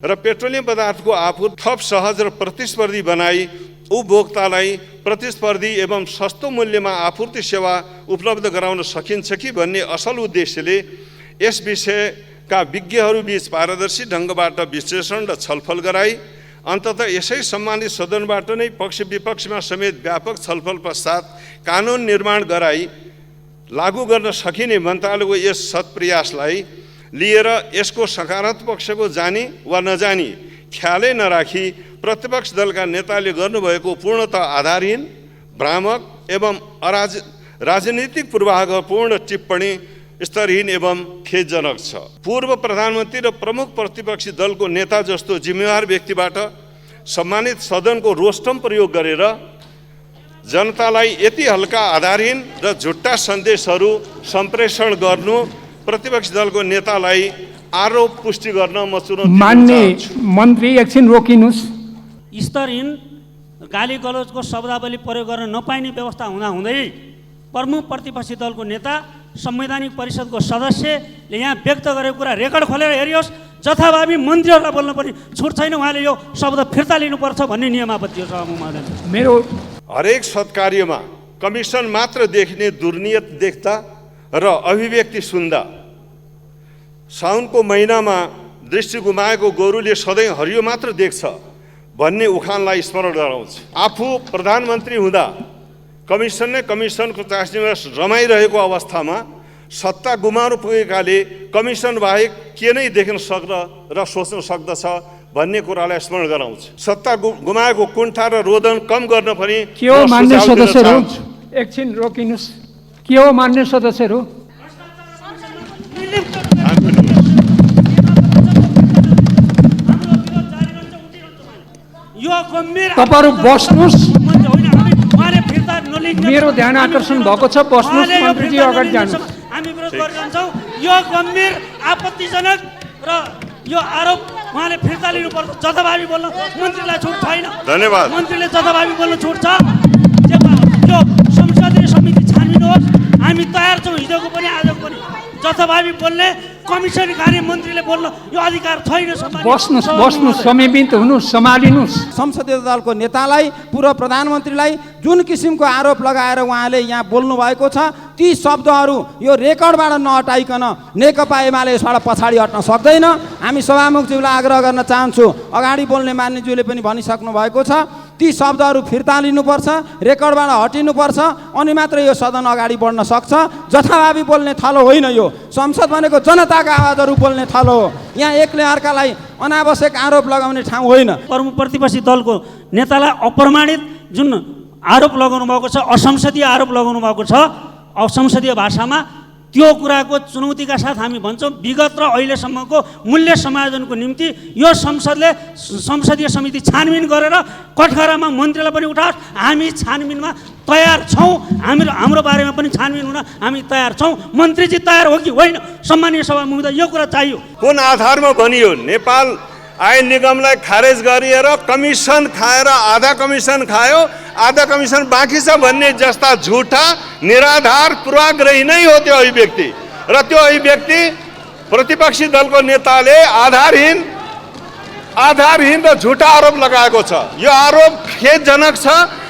र पेट्रोलियम पदार्थको आपूर्ति थप सहज र प्रतिस्पर्धी बनाई उपभोक्तालाई प्रतिस्पर्धी एवं सस्तो मूल्यमा आपूर्ति सेवा उपलब्ध गराउन सकिन्छ कि भन्ने असल उद्देश्यले यस विषयका विज्ञहरूबीच पारदर्शी ढङ्गबाट विश्लेषण र छलफल गराई अन्ततः यसै सम्मानित सदनबाट नै पक्ष विपक्षमा समेत व्यापक छलफल पश्चात कानुन निर्माण गराई लागू गर्न सकिने मन्त्रालयको यस सत्प्रयासलाई लिएर यसको सकारात्मक पक्षको जानी वा नजानी ख्यालै नराखी प्रतिपक्ष दलका नेताले गर्नुभएको पूर्णतः आधारहीन भ्रामक एवं राजनीतिक पूर्वाग्रहपूर्ण टिप्पणी स्तरहीन एवं खेदजनक छ। पूर्व प्रधानमन्त्री र प्रमुख प्रतिपक्षी दलको नेता जस्तो जिम्मेवार व्यक्तिबाट सम्मानित सदनको रोस्टम प्रयोग गरेर जनतालाई यति हल्का आधारहीन र झुट्टा सन्देशहरू सम्प्रेषण गर्नु प्रतिपक्षी दलको नेतालाई आरोप पुष्टि गर्न म चुनौती मान्य मन्त्री एकछिन रोकिनुस्। स्तरहीन गाली गलौजको शब्दावली प्रयोग गर्न नपाइने व्यवस्था हुँदाहुँदै प्रमुख प्रतिपक्षी दलको नेता संवैधानिक परिषदको सदस्यले यहाँ व्यक्त गरेको कुरा रेकर्ड खोलेर हेरियोस्। जथाभावी मन्त्रीहरूलाई बोल्न पनि छुट छैन, उहाँले यो शब्द फिर्ता लिनुपर्छ भन्ने नियमावली हो सभामुख। मेरो हरेक सत्कार्यमा कमिसन मात्र देखिने दुर्नियत देख्दा र अभिव्यक्ति सुन्दा साउनको महिनामा दृष्टि गुमाएको गोरुले सधैँ हरियो मात्र देख्छ भन्ने उखानलाई स्मरण गराउँछ। आफू प्रधानमन्त्री हुँदा कमिसन नै कमिसनको चासनीमा रमाइरहेको अवस्थामा सत्ता गुमाउनु पुगेकाले कमिसन बाहेक के नै देख्न सक्न र सोच्न सक्दछ भन्ने कुरालाई स्मरण गराउँछ। सत्ता गुमाएको कुण्ठा र रोदन कम गर्न पनि के हो मान्य सदस्यहरू एकछिन रोकिनुस्। के हो मान्य सदस्यहरू तपाईहरु बस्नुस्। मेरो ध्यान आकर्षण भएको छ, बस्नुस्। मन्त्रीजी अगाडि जानुस्। हामी विरोध गरिरहन्छौँ। यो गम्भीर आपत्तिजनक र यो आरोप उहाँले फिर्ता लिनुपर्छ। जथाभावी बोल्न मन्त्रीलाई छुट छैन। धन्यवाद। मन्त्रीले जथाभावी बोल्न छुट छ। यो संसदीय समिति छानबिन होस्। हामी तयार छौँ, हिजोको पनि आजको पनि जथाभावी बोल्ने कमिसन कार्य मन्त्रीले बोल्न यो अधिकार छैन। बस्नुस् बस्नुस्, संयमित हुनुस्, सम्हालिनुस्। संसदीय दलको नेतालाई पूर्व प्रधानमन्त्रीलाई जुन किसिमको आरोप लगाएर उहाँले यहाँ बोल्नु भएको छ ती शब्दहरू यो रेकर्डबाट नहटाइकन नेकपा एमाले यसबाट पछाडि हट्न सक्दैन। हामी सभामुखज्यूलाई आग्रह गर्न चाहन्छु, अगाडि बोल्ने मान्यज्यूले पनि भनिसक्नु भएको छ, ती शब्दहरू फिर्ता लिनुपर्छ, रेकर्डबाट हटिनुपर्छ, अनि मात्र यो सदन अगाडि बढ्न सक्छ। जथाभावी बोल्ने थलो होइन, यो संसद भनेको जनताका आवाजहरू बोल्ने थलो हो। यहाँ एकले अर्कालाई अनावश्यक आरोप लगाउने ठाउँ होइन। प्रमुख प्रतिपक्षी दलको नेतालाई अप्रमाणित जुन आरोप लगाउनु भएको छ, असंसदीय आरोप लगाउनु भएको छ असंसदीय भाषामा, त्यो कुराको चुनौतीका साथ हामी भन्छौँ विगत र अहिलेसम्मको मूल्य समायोजनको निम्ति यो संसदीय समिति छानबिन गरेर कठघरामा मन्त्रीलाई पनि उठाओस्। हामी छानबिनमा तयार छौँ। हाम्रो बारेमा पनि छानबिन हुन हामी तयार छौँ। मन्त्रीजी तयार हो कि होइन? सम्मानीय सभामुख, यो कुरा चाहियो। कुन आधारमा बनियो? नेपाल आयल निगमलाई खारेज गरिएर कमिसन खाएर आधा कमिसन खायो, आधा कमिसन बाँकी छ भन्ने जस्ता झुटा निराधार पूर्वाग्रही नै हो त्यो अभिव्यक्ति। र त्यो अभिव्यक्ति प्रतिपक्षी दलको नेताले आधारहीन र झुटा आरोप लगाएको छ। यो आरोप खेदजनक छ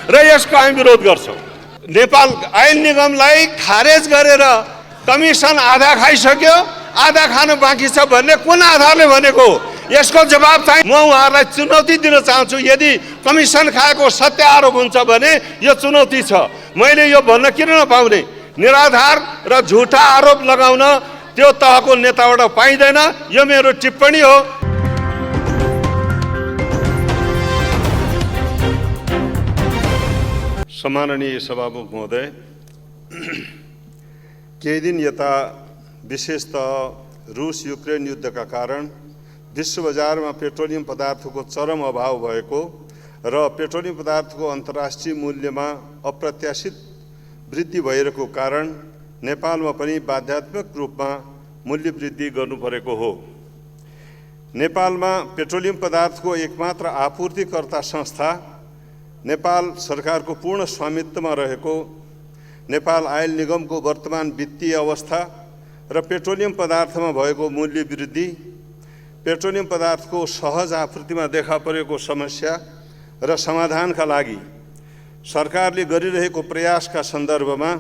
र यसको हामी विरोध गर्छौँ। नेपाल आयल निगमलाई खारेज गरेर कमिसन आधा खाइसक्यो, आधा खानु बाँकी छ भन्ने कुन आधारले भनेको? यसको जवाब चाहिँ म उहाँहरूलाई चुनौती दिन चाहन्छु। यदि कमिसन खाएको सत्य आरोप हुन्छ भने यो चुनौती छ। मैले यो भन्न किन नपाउने? निराधार र झुटा आरोप लगाउन त्यो तहको नेताबाट पाइँदैन। यो मेरो टिप्पणी हो। सम्माननीय सभामुख महोदय, केही दिन यता विशेषतः रुस युक्रेन युद्धका कारण विश्व बजारमा पेट्रोलियम पदार्थको चरम अभाव भएको र पेट्रोलियम पदार्थको अन्तर्राष्ट्रिय मूल्यमा अप्रत्याशित वृद्धि भइरहेको कारण नेपालमा पनि बाध्यात्मक रूपमा मूल्य वृद्धि गर्नु परेको हो। नेपालमा पेट्रोलियम पदार्थको एकमात्र आपूर्तिकर्ता संस्था नेपाल सरकारको पूर्ण स्वामित्वमा रहेको नेपाल आयल निगमको वर्तमान वित्तीय अवस्था र पेट्रोलियम पदार्थमा भएको मूल्य वृद्धि पेट्रोलियम पदार्थको सहज आपूर्तिमा देखा परेको समस्या र समाधानका लागि सरकारले गरिरहेको प्रयासका सन्दर्भमा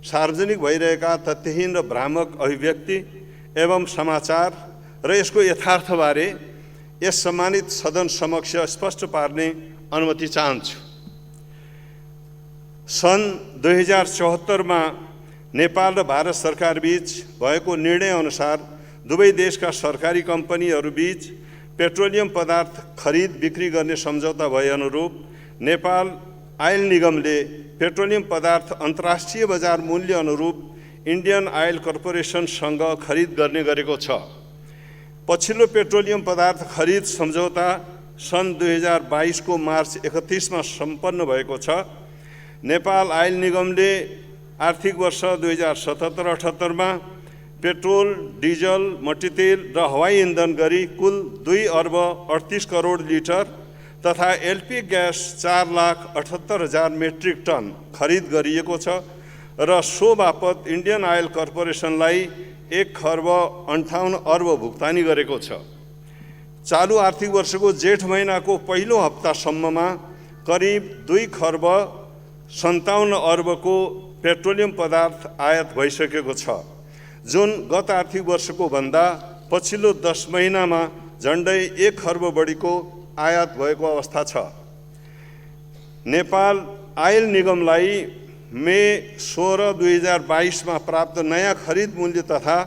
सार्वजनिक भइरहेका तथ्यहीन र भ्रामक अभिव्यक्ति एवं समाचार र यसको यथार्थबारे यस सम्मानित सदन समक्ष स्पष्ट पार्ने अनुमति चाहन्छु। सन् 2074 नेपाल र भारत सरकार बीच भएको निर्णय अनुसार दुवै देशका सरकारी कम्पनीहरू बीच पेट्रोलियम पदार्थ खरिद बिक्री गर्ने सम्झौता भए अनुरूप नेपाल आयल निगमले पेट्रोलियम पदार्थ अन्तर्राष्ट्रिय बजार मूल्य अनुरूप इन्डियन आयल कर्पोरेसनसँग खरिद गर्ने गरेको छ। पछिल्लो पेट्रोलियम पदार्थ खरिद सम्झौता सन् 2022 को मार्च 31 सम्पन्न भएको छ। नेपाल आयल निगमले आर्थिक वर्ष 2077-78 पेट्रोल, डिजल, मट्टीतेल र हवाई इन्धन गरी कुल 2 अर्ब 38 करोड लिटर तथा एलपी ग्यास 4,78,000 मेट्रिक टन खरिद गरिएको छ र सो बापत इन्डियन आयल कर्पोरेसनलाई 1 खर्ब 58 अर्ब भुक्तानी गरेको छ। चालू आर्थिक वर्षको जेठ महिनाको पहिलो हप्तासम्ममा करिब 2 खर्ब 57 अर्बको पेट्रोलियम पदार्थ आयात भइसकेको छ, जुन गत आर्थिक वर्षको भन्दा पछिल्लो 10 महिनामा झन्डै 1 खर्ब बढीको आयात भएको अवस्था छ। नेपाल आयल निगमलाई मे 16, 2022 मा प्राप्त नयाँ खरिद मूल्य तथा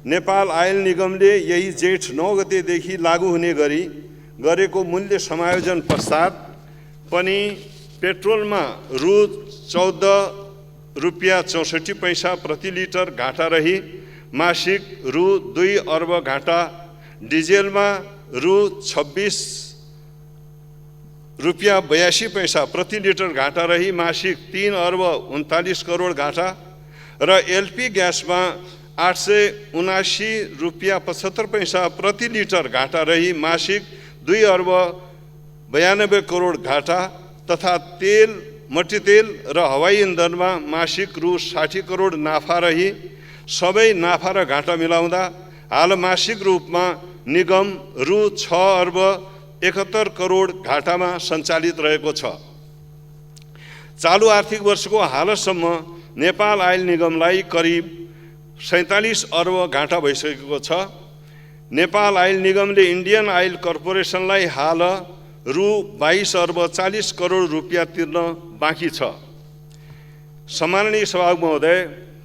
नेपाल आयल निगमले यही जेठ 9 गतेदेखि लागू हुने गरी गरेको मूल्य समायोजन पश्चात पनि पेट्रोलमा रु 14.64 पैसा प्रति लिटर घाटा रही मासिक रु 2 अर्ब घाटा, डिजेलमा रु 26.82 पैसा प्रति लिटर घाटा रही मासिक 3 अर्ब 39 करोड घाटा र एलपी ग्यासमा 879 रुपियाँ 75 पैसा प्रति लिटर घाटा रही मासिक 2 अर्ब 92 करोड घाटा तथा तेल, मट्टीतेल र हवाई इन्धनमा मासिक रु 60 करोड नाफा रही सबै नाफा र घाटा मिलाउँदा हाल मासिक रूपमा निगम रु 6 अर्ब 71 करोड घाटामा सञ्चालित रहेको छ। चालू आर्थिक वर्षको हालसम्म नेपाल आयल निगमलाई करिब 47 अर्ब घाटा भइसकेको छ। नेपाल आयल निगमले इन्डियन आयल कर्पोरेसनलाई हाल रु 22 अर्ब 40 करोड रुपियाँ तिर्न बाँकी छ। सम्माननीय सभामुख महोदय,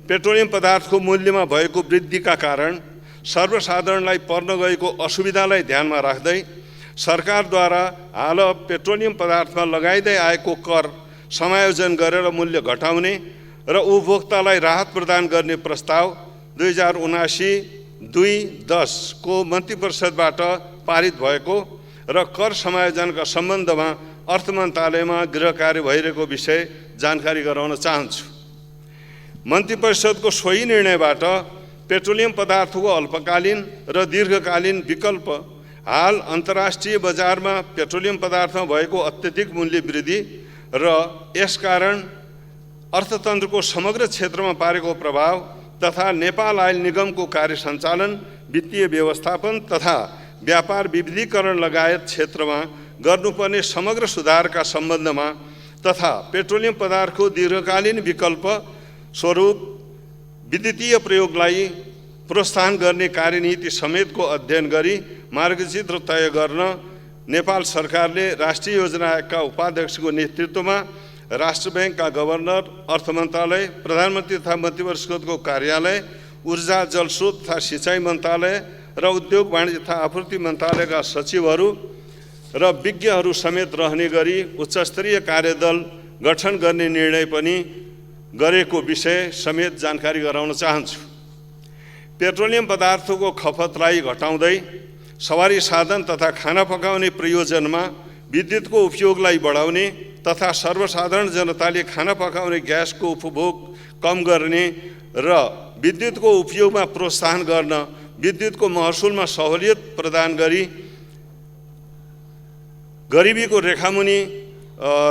पेट्रोलियम पदार्थको मूल्यमा भएको वृद्धिका कारण सर्वसाधारणलाई पर्न गएको असुविधालाई ध्यानमा राख्दै सरकारद्वारा हाल पेट्रोलियम पदार्थमा लगाइँदै आएको कर समायोजन गरेर मूल्य घटाउने र उपभोक्तालाई राहत प्रदान गर्ने प्रस्ताव 2079-2-10 को मन्त्रीपरिषदबाट पारित भएको र कर समायोजनका सम्बन्धमा अर्थ मन्त्रालयमा गृह कार्य भइरहेको विषय जानकारी गराउन चाहन्छु। मन्त्रीपरिषदको सोही निर्णयबाट पेट्रोलियम पदार्थको अल्पकालीन र दीर्घकालीन विकल्प हाल अन्तर्राष्ट्रिय बजारमा पेट्रोलियम पदार्थमा भएको अत्यधिक मूल्य वृद्धि र यसकारण अर्थतन्त्रको समग्र क्षेत्रमा पारेको प्रभाव तथा नेपाल आयल निगमको कार्य सञ्चालन, वित्तीय व्यवस्थापन तथा व्यापार विविधीकरण लगायत क्षेत्रमा गर्नुपर्ने समग्र सुधारका सम्बन्धमा तथा पेट्रोलियम पदार्थको दीर्घकालीन विकल्प स्वरूप विद्युतीय प्रयोगलाई प्रोत्साहन गर्ने कार्यनीति समेतको अध्ययन गरी मार्गचित्र तय गर्न नेपाल सरकारले राष्ट्रिय योजना आयोगका उपाध्यक्षको नेतृत्वमा राष्ट्र ब्याङ्कका गभर्नर, अर्थ मन्त्रालय, प्रधानमन्त्री तथा मन्त्रीपरिषदको कार्यालय, ऊर्जा जलस्रोत तथा सिँचाइ मन्त्रालय र उद्योग वाणिज्य तथा आपूर्ति मन्त्रालयका सचिवहरू र विज्ञहरू समेत रहने गरी उच्चस्तरीय कार्यदल गठन गर्ने निर्णय पनि गरेको विषय समेत जानकारी गराउन चाहन्छु। पेट्रोलियम पदार्थको खपतलाई घटाउँदै सवारी साधन तथा खाना पकाउने प्रयोजनमा विद्युतको उपयोगलाई बढाउने तथा सर्वसाधारण जनताले खाना पकाउने ग्यासको उपभोग कम गर्ने र विद्युतको उपयोगमा प्रोत्साहन गर्न विद्युतको महसुलमा सहुलियत प्रदान गरी गरिबीको रेखामुनि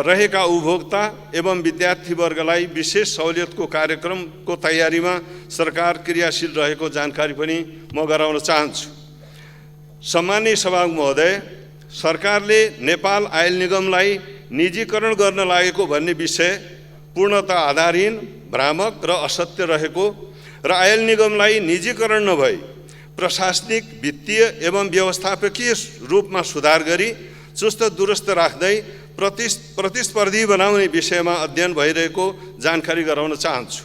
रहेका उपभोक्ता एवं विद्यार्थी वर्गलाई विशेष सहुलियतको कार्यक्रमको तयारीमा सरकार क्रियाशील रहेको जानकारी पनि म गराउन चाहन्छु। सम्मानीय सभामुख महोदय, सरकारले नेपाल आयल निगमलाई निजीकरण गर्न लागेको भन्ने विषय पूर्णतः आधारहीन, भ्रामक र असत्य रहेको र आयल निगमलाई निजीकरण नभई प्रशासनिक, वित्तीय एवं व्यवस्थापकीय रूपमा सुधार गरी चुस्त दुरुस्त राख्दै प्रतिस्पर्धी बनाउने विषयमा अध्ययन भइरहेको जानकारी गराउन चाहन्छु।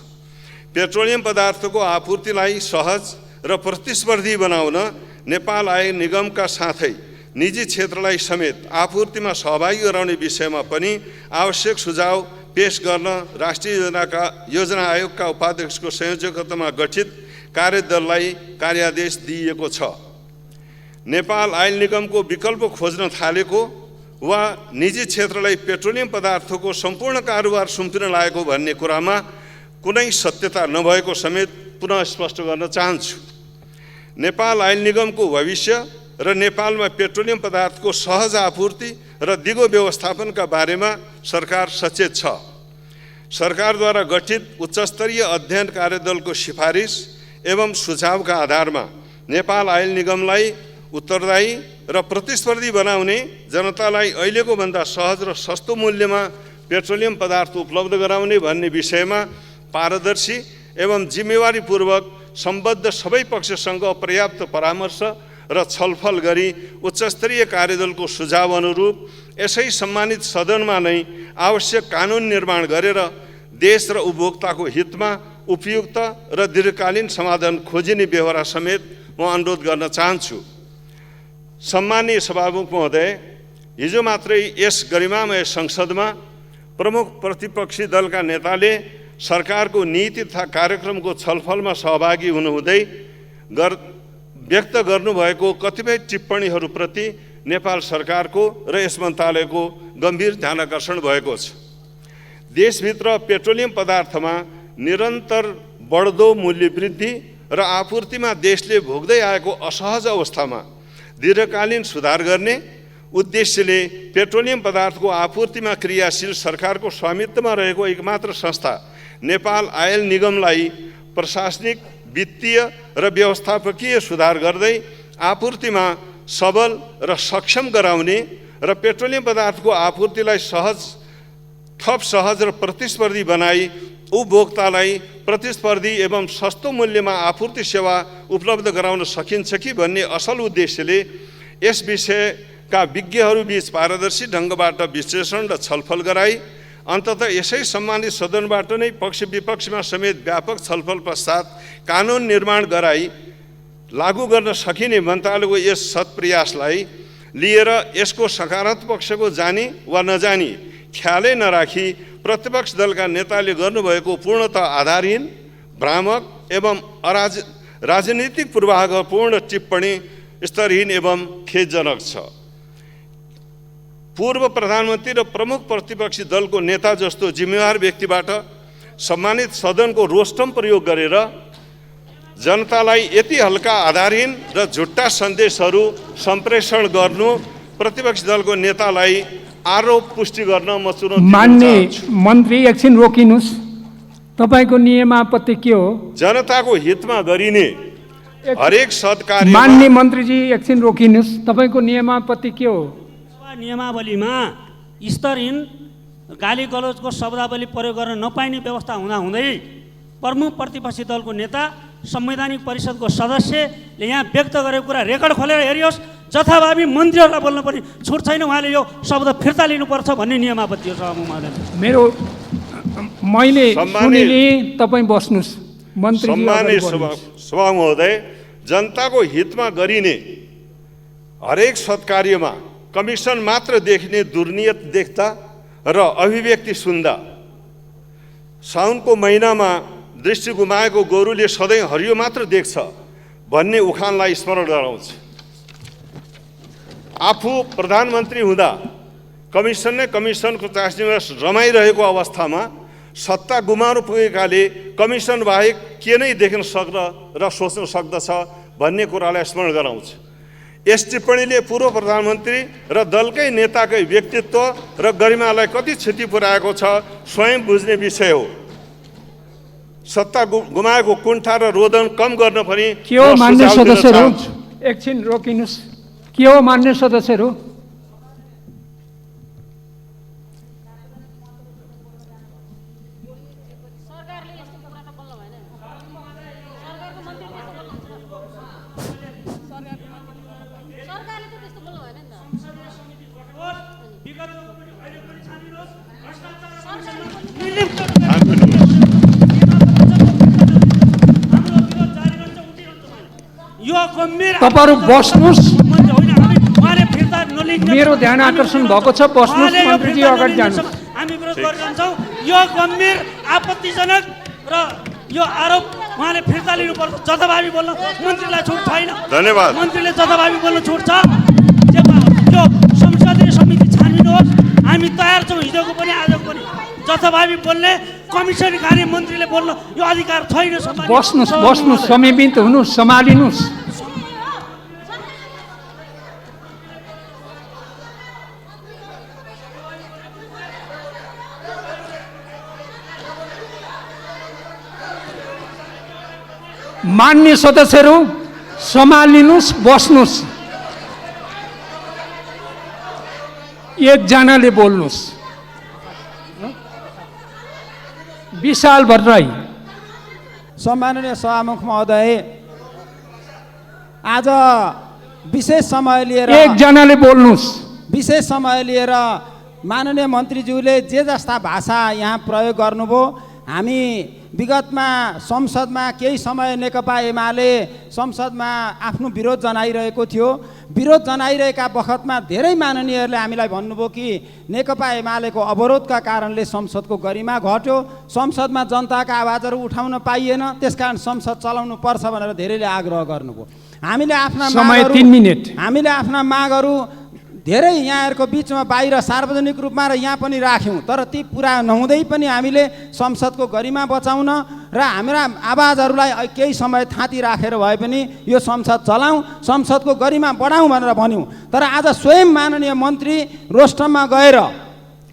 पेट्रोलियम पदार्थको आपूर्तिलाई सहज र प्रतिस्पर्धी बनाउन नेपाल आयल निगमका साथै निजी क्षेत्रलाई समेत आपूर्तिमा सहभागी गराउने विषयमा पनि आवश्यक सुझाव पेश गर्न राष्ट्रिय योजना आयोगका उपाध्यक्षको संयोजकत्वमा गठित कार्यदललाई कार्यादेश दिइएको छ। नेपाल आयल निगमको विकल्प खोज्न थालेको वा निजी क्षेत्रलाई पेट्रोलियम पदार्थको सम्पूर्ण कारोबार सुम्पिन लागेको भन्ने कुरामा कुनै सत्यता नभएको समेत पुनः स्पष्ट गर्न चाहन्छु। नेपाल आयल निगमको भविष्य र नेपालमा पेट्रोलियम पदार्थको सहज आपूर्ति र दिगो व्यवस्थापनका बारेमा सरकार सचेत छ। सरकारद्वारा गठित उच्चस्तरीय अध्ययन कार्यदलको सिफारिस एवं सुझावका आधारमा नेपाल आयल निगमलाई उत्तरदायी र प्रतिस्पर्धी बनाउने, जनतालाई अहिलेको भन्दा सहज र सस्तो मूल्यमा पेट्रोलियम पदार्थ उपलब्ध गराउने भन्ने विषयमा पारदर्शी एवं जिम्मेवारीपूर्वक सम्बद्ध सबै पक्षसँग पर्याप्त परामर्श र छलफल गरी उच्चस्तरीय कार्यदलको सुझाव अनुरूप यसै सम्मानित सदनमा नै आवश्यक कानुन निर्माण गरेर देश र उपभोक्ताको हितमा उपयुक्त र दीर्घकालीन समाधान खोजिने व्यवहार समेत म अनुरोध गर्न चाहन्छु। सम्मानीय सभामुख महोदय, हिजो मात्रै यस गरिमामय संसदमा प्रमुख प्रतिपक्षी दलका नेताले सरकारको नीति तथा कार्यक्रमको छलफलमा सहभागी हुनुहुँदै व्यक्त गर्नुभएको कतिपय टिप्पणीहरूप्रति नेपाल सरकारको र यस मन्त्रालयको गम्भीर ध्यानाकर्षण भएको छ। देशभित्र पेट्रोलियम पदार्थमा निरन्तर बढ्दो मूल्य वृद्धि र आपूर्तिमा देशले भोग्दै आएको असहज अवस्थामा दीर्घकालीन सुधार गर्ने उद्देश्यले पेट्रोलियम पदार्थको आपूर्तिमा क्रियाशील सरकारको स्वामित्वमा रहेको एकमात्र संस्था नेपाल आयल निगमलाई प्रशासनिक, वित्तीय र व्यवस्थापकीय सुधार गर्दै आपूर्तिमा सबल र सक्षम गराउने र पेट्रोलियम पदार्थको आपूर्तिलाई थप सहज र प्रतिस्पर्धी बनाई उपभोक्तालाई प्रतिस्पर्धी एवं सस्तो मूल्यमा आपूर्ति सेवा उपलब्ध गराउन सकिन्छ कि भन्ने असल उद्देश्यले यस विषयका विज्ञहरूबीच पारदर्शी ढङ्गबाट विश्लेषण र छलफल गराई अन्ततः यसै सम्मानित सदनबाट नै पक्ष विपक्षमा समेत व्यापक छलफल पश्चात कानुन निर्माण गराई लागू गर्न सकिने मन्त्रालयको यस सत्प्रयासलाई लिएर यसको सकारात्मक पक्षको जानी वा नजानी ख्यालै नराखी प्रतिपक्ष दलका नेताले गर्नुभएको पूर्णतः आधारहीन, भ्रामक एवं राजनीतिक पूर्वाग्रहपूर्ण टिप्पणी स्तरहीन एवं खेदजनक छ। पूर्व प्रधानमन्त्री र प्रमुख प्रतिपक्षी दलको नेता जस्तो जिम्मेवार व्यक्तिबाट सम्मानित सदनको रोस्टम प्रयोग गरेर जनतालाई यति हल्का, आधारहीन र झुट्टा सन्देशहरू सम्प्रेषण गर्नु प्रतिपक्षी दलको नेतालाई आरोप पुष्टि गर्न म चुनौती दिन चाहन्छु। मान्य मन्त्री, एकछिन रोकिनुस्। तपाईको नियमापत्ति के हो? जनताको हितमा गरिने हरेक सत्कार्य। मान्य मन्त्रीजी, एकछिन रोकिनुस्। तपाईको नियमापत्ति के हो? नियमावलीमा स्तरहीन, गाली गलौजको शब्दावली प्रयोग गर्न नपाइने व्यवस्था हुँदाहुँदै प्रमुख प्रतिपक्षी दलको नेता, संवैधानिक परिषदको सदस्यले यहाँ व्यक्त गरेको कुरा रेकर्ड खोलेर हेरियोस्। जथाभावी मन्त्रीहरूलाई बोल्न पनि छुट छैन। उहाँले यो शब्द फिर्ता लिनुपर्छ भन्ने नियमावली हो सभामुख महोदय। मैले सुनिले, तपाईँ बस्नुस्। मन्त्री सम्मानित सभामुख महोदय, जनताको हितमा गरिने हरेक सत्कार्यमा कमिसन मात्र देखिने दुर्नियत देख्दा र अभिव्यक्ति सुन्दा साउनको महिनामा दृष्टि गुमाएको गोरुले सधैँ हरियो मात्र देख्छ भन्ने उखानलाई स्मरण गराउँछ। आफू प्रधानमन्त्री हुँदा कमिसनको चासनीमा रमाइरहेको अवस्थामा सत्ता गुमाउनु पुगेकाले कमिसन बाहेक के नै देख्न सक्न र सोच्न सक्दछ भन्ने कुरालाई स्मरण गराउँछ। यस टिप्पणीले पूर्व प्रधानमन्त्री र दलकै नेताकै व्यक्तित्व र गरिमालाई कति क्षति पुर्याएको छ स्वयं बुझ्ने विषय हो। सत्ता गुमाएको कुण्ठा र रोदन कम गर्न पनि के हो मान्य सदस्यहरू, एकछिन रोकिनुस्। के हो मान्य सदस्यहरू? तपाईँहरू बस्नुहोस्। मेरो ध्यान आकर्षण भएको छ, बस्नुहोस् मन्त्रीजी, अगाडि जानुहोस्। हामी विरोध गरिरहन्छौँ। यो गम्भीर आपत्तिजनक र यो आरोप उहाँले फिर्ता लिनुपर्छ। जथाभावी बोल्न मन्त्रीलाई छुट छैन। धन्यवाद। मन्त्रीले जथाभावी बोल्न छुट छ। यो संसदीय समिति छानबिन होस्, हामी तयार छौँ, हिजोको पनि आजको पनि। जथाभावी बोल्ने कमिसन कार्य मन्त्रीले बोल्न यो अधिकार छैन। बस्नुहोस्, बस्नुहोस्, संयमित हुनुहोस्, सम्हालिनुहोस्। मान्य सदस्यहरू सम्हालिनुहोस्, बस्नुहोस्। एकजनाले बोल्नुहोस्। विशाल भट्टराई। सम्माननीय सभामुख महोदय, आज विशेष समय लिएर एकजनाले बोल्नुहोस्। विशेष समय लिएर माननीय मन्त्रीज्यूले जे जस्ता भाषा यहाँ प्रयोग गर्नुभयो, हामी विगतमा संसदमा केही समय नेकपा एमाले संसदमा आफ्नो विरोध जनाइरहेको थियो। विरोध जनाइरहेका बखतमा धेरै माननीयहरूले हामीलाई भन्नुभयो कि नेकपा एमालेको अवरोधका कारणले संसदको गरिमा घट्यो, संसदमा जनताका आवाजहरू उठाउन पाइएन, त्यसकारण संसद चलाउनु पर्छ भनेर धेरैले आग्रह गर्नुभयो। हामीले आफ्ना मागहरू धेरै यहाँहरूको बिचमा बाहिर सार्वजनिक रूपमा र यहाँ पनि राख्यौँ, तर ती पुरा नहुँदै पनि हामीले संसदको गरिमा बचाउन र हाम्रा आवाजहरूलाई केही समय थाँती राखेर भए पनि यो संसद चलाउँ, संसदको गरिमा बढाउँ भनेर भन्यौँ। तर आज स्वयं माननीय मन्त्री रोस्टममा गएर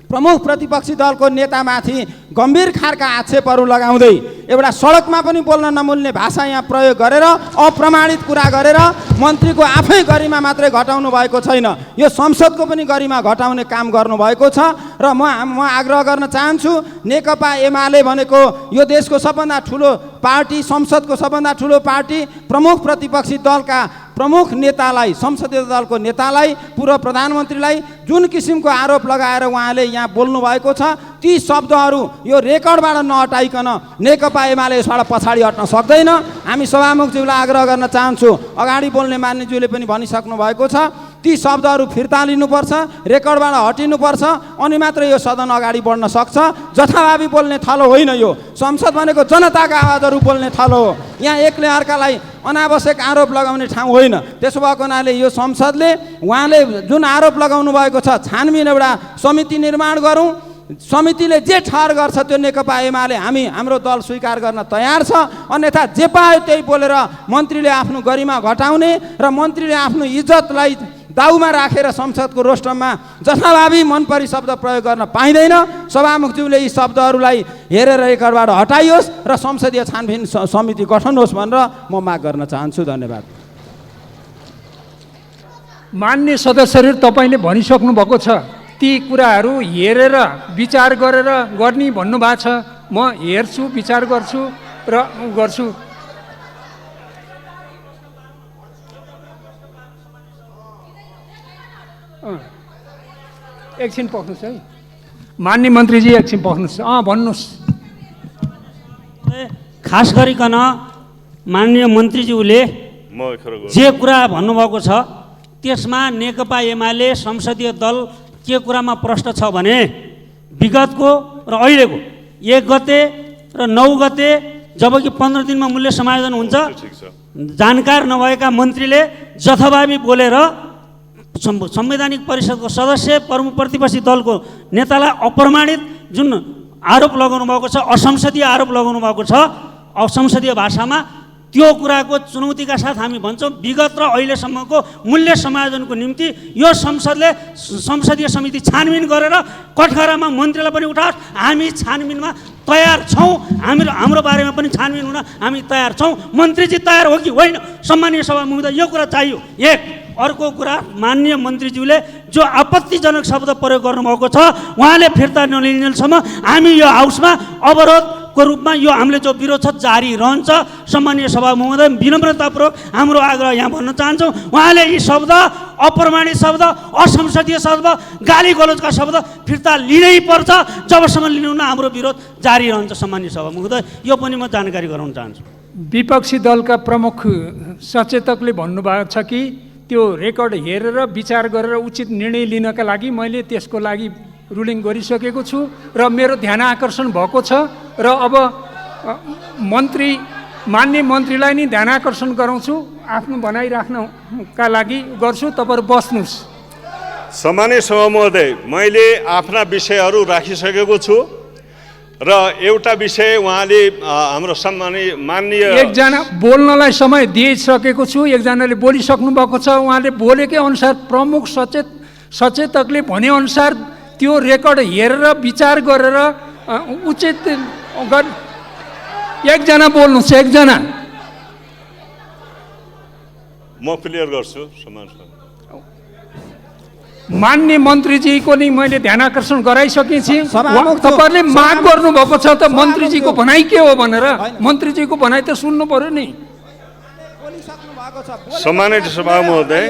प्रमुख प्रतिपक्षी दलको नेतामाथि गम्भीर खालका आक्षेपहरू लगाउँदै एउटा सडकमा पनि बोल्न नमिल्ने भाषा यहाँ प्रयोग गरेर अप्रमाणित कुरा गरेर मन्त्रीको आफै गरिमा मात्रै घटाउनु भएको छैन, यो संसदको पनि गरिमा घटाउने काम गर्नुभएको छ। र म आग्रह गर्न चाहन्छु, नेकपा एमाले भनेको यो देशको सबभन्दा ठुलो पार्टी, संसदको सबभन्दा ठुलो पार्टी, प्रमुख प्रतिपक्षी दलका प्रमुख नेतालाई, संसदीय दलको नेतालाई, पूर्व प्रधानमन्त्रीलाई जुन किसिमको आरोप लगाएर उहाँले यहाँ बोल्नु भएको छ, ती शब्दहरू यो रेकर्डबाट नहटाइकन नेकपा एमाले यसबाट पछाडि हट्न सक्दैन। हामी सभामुखज्यूलाई आग्रह गर्न चाहन्छु, अगाडि बोल्ने मान्यज्यूले पनि भनिसक्नु भएको छ, ती शब्दहरू फिर्ता लिनुपर्छ, रेकर्डबाट हटिनुपर्छ, अनि मात्र यो सदन अगाडि बढ्न सक्छ। जथाभावी बोल्ने थलो होइन, यो संसद भनेको जनताका आवाजहरू बोल्ने थलो हो। यहाँ एकले अर्कालाई अनावश्यक आरोप लगाउने ठाउँ होइन। त्यसो भएको हुनाले यो संसदले उहाँले जुन आरोप लगाउनु भएको छ, छानबिन एउटा समिति निर्माण गरौँ, समितिले जे ठहर गर्छ त्यो नेकपा एमाले हाम्रो दल स्वीकार गर्न तयार छ। अन्यथा जे पायो त्यही बोलेर मन्त्रीले आफ्नो गरिमा घटाउने र मन्त्रीले आफ्नो इज्जतलाई दाउमा राखेर संसदको रोस्टममा जथाभावी मनपरी शब्द प्रयोग गर्न पाइँदैन। सभामुखज्यूले यी शब्दहरूलाई हेरेर रेकर्डबाट हटाइयोस् र संसदीय छानबिन समिति गठन होस् भनेर म माग गर्न चाहन्छु। धन्यवाद। मान्य सदस्यहरू, तपाईँले भनिसक्नु भएको छ, ती कुराहरू हेरेर विचार गरेर गर्ने भन्नुभएको छ। म हेर्छु, विचार गर्छु र गर्छु। एकछिन पक्नुहोस् है मान्य मन्त्रीजी, एकछिन पक्नुहोस्। भन्नुहोस्। खास गरिकन माननीय मन्त्रीज्यूले जे कुरा भन्नुभएको छ त्यसमा नेकपा एमाले संसदीय दल के कुरामा प्रश्न छ भने विगतको र अहिलेको 1 गते र 9 गते जबकि 15 दिनमा मूल्य समायोजन हुन्छ, जानकार नभएका मन्त्रीले जथाभावी बोलेर संवैधानिक परिषदको सदस्य प्रमुख प्रतिपक्षी दलको नेतालाई अप्रमाणित जुन आरोप लगाउनु भएको छ, असंसदीय आरोप लगाउनु भएको छ असंसदीय भाषामा, त्यो कुराको चुनौतीका साथ हामी भन्छौँ विगत र अहिलेसम्मको मूल्य समायोजनको निम्ति यो संसदीय समिति छानबिन गरेर कठघरामा मन्त्रीलाई पनि उठाओस्। हामी छानबिनमा तयार छौँ, हाम्रो बारेमा पनि छानबिन हुन हामी तयार छौँ। मन्त्रीजी तयार हो कि होइन? सम्मानीय सभामुख, यो कुरा चाहियो। 1 अर्को कुरा माननीय मन्त्रीज्यूले जो आपत्तिजनक शब्द प्रयोग गर्नुभएको छ उहाँले फिर्ता नलिनेसम्म हामी यो हाउसमा अवरोधको रूपमा यो हामीले जो विरोध छ जारी रहन्छ। सम्मानीय सभा महोदय, विनम्रतापूर्वक हाम्रो आग्रह यहाँ भन्न चाहन्छौँ, उहाँले यी शब्द अप्रमाणित शब्द, असंसदीय शब्द, गाली गलोचका शब्द फिर्ता लिनै पर्छ। जबसम्म लिनुहुन्न हाम्रो विरोध जारी रहन्छ। सम्मानीय सभा महोदय, यो पनि म जानकारी गराउन चाहन्छु। विपक्षी दलका प्रमुख सचेतकले भन्नुभएको छ कि त्यो रेकर्ड हेरेर विचार गरेर उचित निर्णय लिनका लागि मैले त्यसको लागि रुलिङ गरिसकेको छु र मेरो ध्यान आकर्षण भएको छ र अब मान्य मन्त्रीलाई नै ध्यान आकर्षण गराउँछु, आफ्नो बनाइराख्नका लागि गर्छु। तपाईँहरू बस्नुहोस्। सम्मानीय सभा महोदय, मैले आफ्ना विषयहरू राखिसकेको छु र एउटा विषय उहाँले हाम्रो माननीय एकजना बोल्नलाई समय दिइसकेको छु, एकजनाले बोलिसक्नु भएको छ। उहाँले बोलेकै अनुसार प्रमुख सचेतकले भनेअनुसार त्यो रेकर्ड हेरेर विचार गरेर उचित एकजना बोल्नुहोस्। एकजना म क्लियर गर्छु। मान्य मन्त्रीजीको नि मैले ध्यान आकर्षण गराइसकेपछि सभामुख तपाईँहरूले माग गर्नुभएको छ त मन्त्रीजीको भनाइ के हो भनेर। मन्त्रीजीको भनाइ त सुन्नु पर्यो नि। सम्मानित सभा महोदय,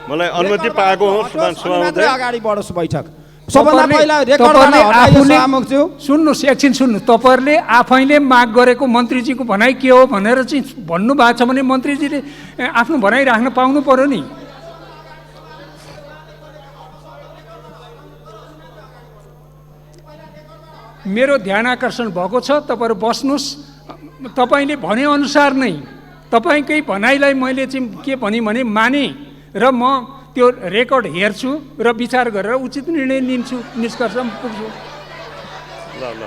मलाई अनुमति पाएको हो। सभा महोदय, अगाडि बढोस् बैठक। सबभन्दा पहिला रेकर्डबाट हटाइयो सभामुखज्यू। सुन्नुहोस्, एकछिन सुन्नुहोस्। तपाईँहरूले आफैले माग गरेको मन्त्रीजीको भनाइ के हो भनेर चाहिँ भन्नुभएको छ भने मन्त्रीजीले आफ्नो भनाइ राख्न पाउनु पर्यो नि। मेरो ध्यान आकर्षण भएको छ, तपाईँहरू बस्नुहोस्। तपाईँले भनेअनुसार नै तपाईँकै भनाइलाई मैले चाहिँ के भने माने र म त्यो रेकर्ड हेर्छु र विचार गरेर उचित निर्णय लिन्छु, निष्कर्षमा पुग्छु। ल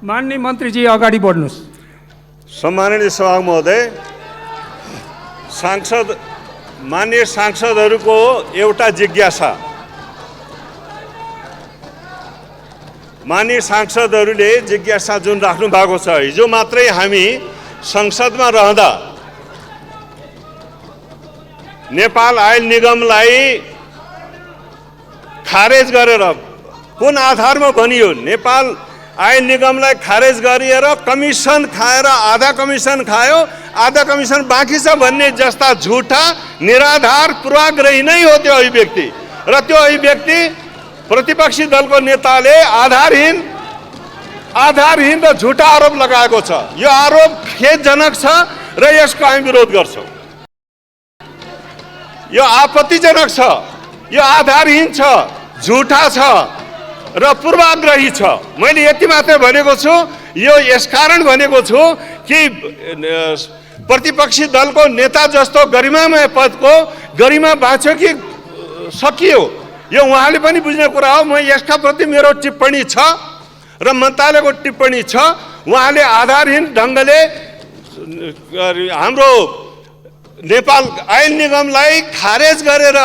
मान्य मन्त्रीजी अगाडि बढ्नुहोस्। सम्माननीय सभा महोदय, माननीय सांसदहरूको एउटा जिज्ञासा, माननीय सांसदहरूले जिज्ञासा जुन राख्नु भएको छ, हिजो मात्रै हामी संसदमा रहँदा नेपाल आयल निगमलाई खारेज गरेर कुन आधारमा भनियो नेपाल आयल निगमलाई खारेज गरिएर कमिसन खाएर आधा कमिसन खायो, आधा कमिसन बाँकी छ भन्ने जस्ता झुटा निराधार पूर्वाग्रही नै हो त्यो अभिव्यक्ति। र त्यो अभिव्यक्ति प्रतिपक्षी दलको नेताले आधारहीन र झुटा आरोप लगाएको छ। यो आरोप खेदजनक छ र यसको हामी विरोध गर्छौँ। यो आपत्तिजनक छ, यो आधारहीन छ, झुटा छ र पूर्वाग्रही छ। मैले यति मात्रै भनेको छु। यो यसकारण भनेको छु कि प्रतिपक्षी दलको नेता जस्तो गरिमामय पदको गरिमा बाँच्यो कि सकियो, यो उहाँले पनि बुझ्ने कुरा हो। म यसका प्रति मेरो टिप्पणी छ र मन्त्रालयको टिप्पणी छ। उहाँले आधारहीन ढङ्गले हाम्रो नेपाल आयल निगमलाई खारेज गरेर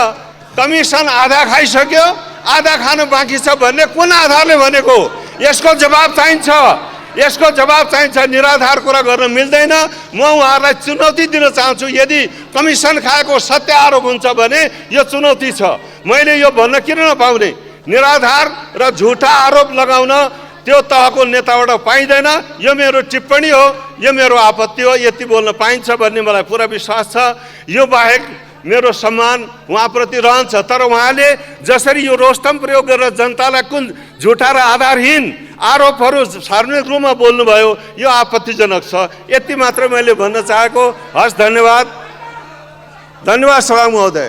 कमिसन आधा खाइसक्यो, आधा खानु बाँकी छ भन्ने कुन आधारले भनेको? यसको जवाब चाहिन्छ, यसको जवाब चाहिन्छ। निराधार कुरा गर्न मिल्दैन। म उहाँहरूलाई चुनौती दिन चाहन्छु। यदि कमिसन खाएको सत्य आरोप हुन्छ भने यो चुनौती छ। मैले यो भन्न किन नपाउने? निराधार र झुटा आरोप लगाउन त्यो तहको नेताबाट पाइँदैन। यो मेरो टिप्पणी हो, यो मेरो आपत्ति हो। यति बोल्न पाइन्छ भन्ने मलाई पुरा विश्वास छ। यो बाहेक मेरो सम्मान उहाँप्रति रहन्छ। तर उहाँले जसरी यो रोस्टम प्रयोग गरेर जनतालाई कुन झुटा र आधारहीन आरोपहरू सार्वजनिक रूपमा बोल्नुभयो, यो आपत्तिजनक छ। यति मात्र मैले भन्न चाहेको। हस्, धन्यवाद। धन्यवाद सभा महोदय।